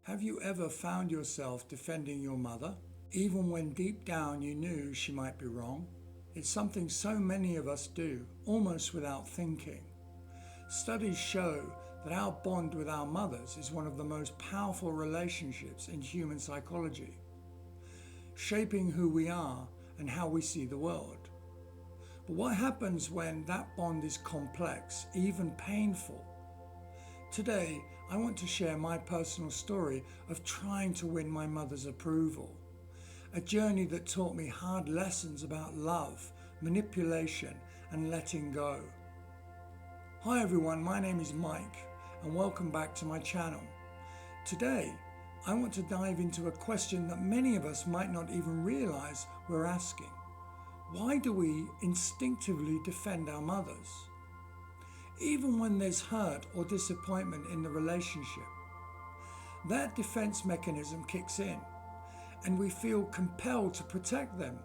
Have you ever found yourself defending your mother, even when deep down you knew she might be wrong? It's something so many of us do, almost without thinking. Studies show that our bond with our mothers is one of the most powerful relationships in human psychology, shaping who we are and how we see the world. But what happens when that bond is complex, even painful? Today, I want to share my personal story of trying to win my mother's approval. A journey that taught me hard lessons about love, manipulation, and letting go. Hi everyone, my name is Mike, and welcome back to my channel. Today, I want to dive into a question that many of us might not even realize we're asking. Why do we instinctively defend our mothers? Even when there's hurt or disappointment in the relationship, that defense mechanism kicks in and we feel compelled to protect them.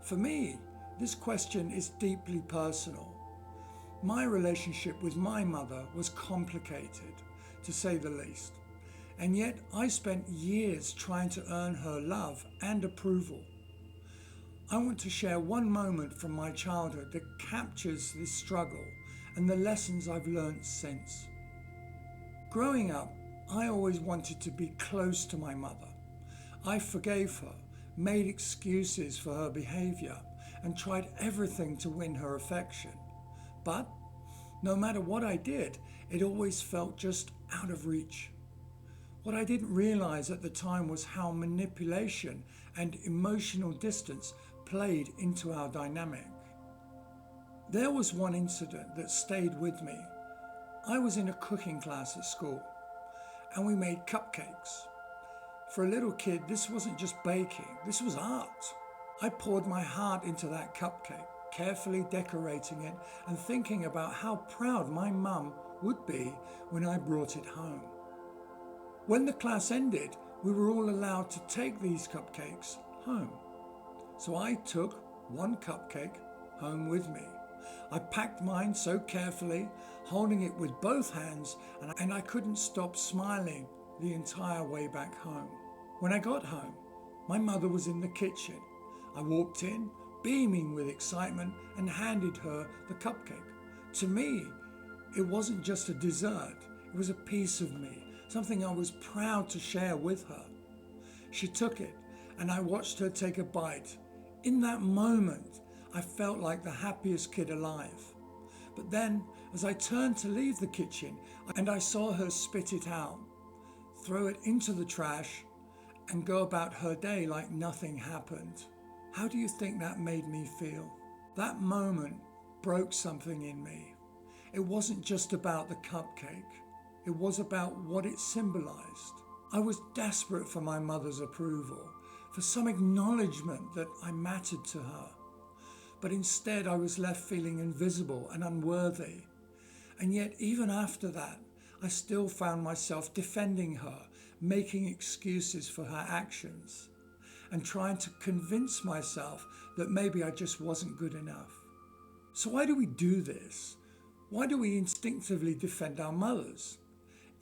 For me, this question is deeply personal. My relationship with my mother was complicated, to say the least, and yet I spent years trying to earn her love and approval. I want to share one moment from my childhood that captures this struggle and the lessons I've learned since. Growing up, I always wanted to be close to my mother. I forgave her, made excuses for her behavior, and tried everything to win her affection. But no matter what I did, it always felt just out of reach. What I didn't realize at the time was how manipulation and emotional distance played into our dynamic. There was one incident that stayed with me. I was in a cooking class at school and we made cupcakes. For a little kid, this wasn't just baking, this was art. I poured my heart into that cupcake, carefully decorating it and thinking about how proud my mum would be when I brought it home. When the class ended, we were all allowed to take these cupcakes home. So I took one cupcake home with me. I packed mine so carefully, holding it with both hands, and I couldn't stop smiling the entire way back home. When I got home, my mother was in the kitchen. I walked in, beaming with excitement, and handed her the cupcake. To me, it wasn't just a dessert, it was a piece of me, something I was proud to share with her. She took it, and I watched her take a bite. In that moment, I felt like the happiest kid alive. But then, as I turned to leave the kitchen, and I saw her spit it out, throw it into the trash, and go about her day like nothing happened. How do you think that made me feel? That moment broke something in me. It wasn't just about the cupcake. It was about what it symbolized. I was desperate for my mother's approval, for some acknowledgement that I mattered to her. But instead I was left feeling invisible and unworthy. And yet even after that, I still found myself defending her, making excuses for her actions, and trying to convince myself that maybe I just wasn't good enough. So why do we do this? Why do we instinctively defend our mothers,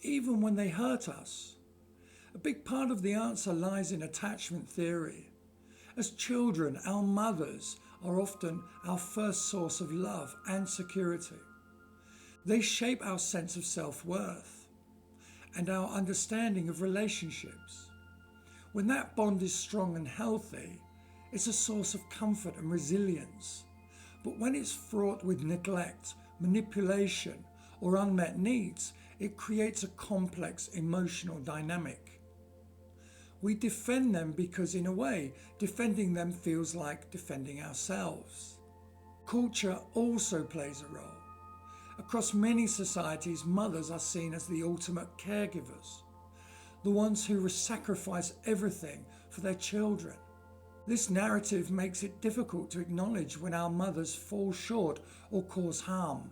even when they hurt us? A big part of the answer lies in attachment theory. As children, our mothers are often our first source of love and security. They shape our sense of self-worth and our understanding of relationships. When that bond is strong and healthy, it's a source of comfort and resilience. But when it's fraught with neglect, manipulation, or unmet needs, it creates a complex emotional dynamic. We defend them because, in a way, defending them feels like defending ourselves. Culture also plays a role. Across many societies, mothers are seen as the ultimate caregivers, the ones who sacrifice everything for their children. This narrative makes it difficult to acknowledge when our mothers fall short or cause harm.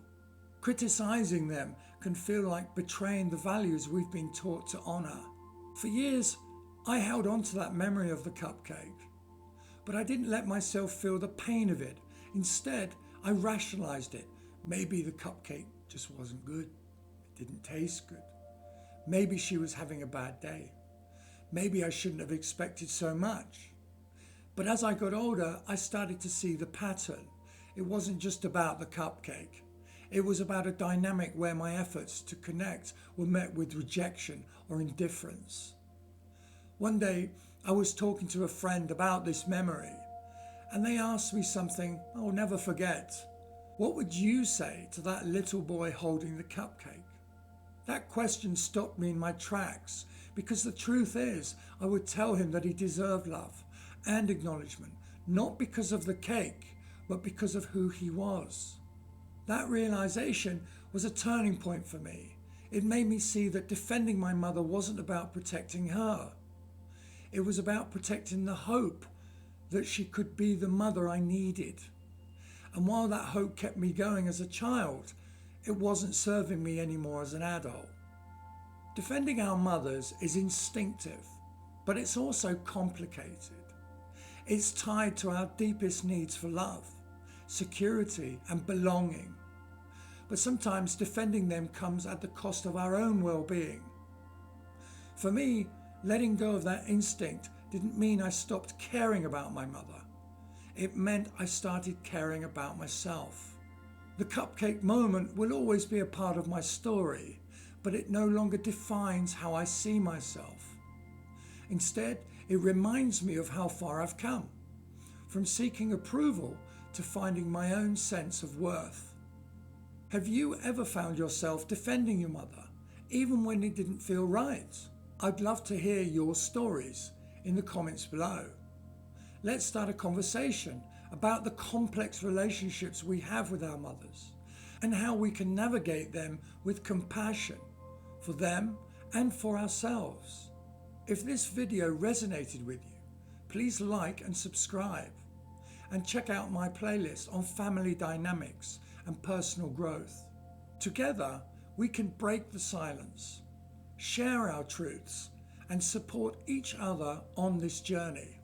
Criticizing them can feel like betraying the values we've been taught to honor. For years, I held on to that memory of the cupcake, but I didn't let myself feel the pain of it. Instead, I rationalized it. Maybe the cupcake just wasn't good. It didn't taste good. Maybe she was having a bad day. Maybe I shouldn't have expected so much. But as I got older, I started to see the pattern. It wasn't just about the cupcake. It was about a dynamic where my efforts to connect were met with rejection or indifference. One day, I was talking to a friend about this memory, and they asked me something I'll never forget. What would you say to that little boy holding the cupcake? That question stopped me in my tracks, because the truth is, I would tell him that he deserved love and acknowledgement, not because of the cake, but because of who he was. That realization was a turning point for me. It made me see that defending my mother wasn't about protecting her. It was about protecting the hope that she could be the mother I needed. And while that hope kept me going as a child, it wasn't serving me anymore as an adult. Defending our mothers is instinctive, but it's also complicated. It's tied to our deepest needs for love, security, and belonging. But sometimes defending them comes at the cost of our own well-being. For me, letting go of that instinct didn't mean I stopped caring about my mother. It meant I started caring about myself. The cupcake moment will always be a part of my story, but it no longer defines how I see myself. Instead, it reminds me of how far I've come, from seeking approval to finding my own sense of worth. Have you ever found yourself defending your mother, even when it didn't feel right? I'd love to hear your stories in the comments below. Let's start a conversation about the complex relationships we have with our mothers and how we can navigate them with compassion for them and for ourselves. If this video resonated with you, please like and subscribe, and check out my playlist on family dynamics and personal growth. Together, we can break the silence, share our truths, and support each other on this journey.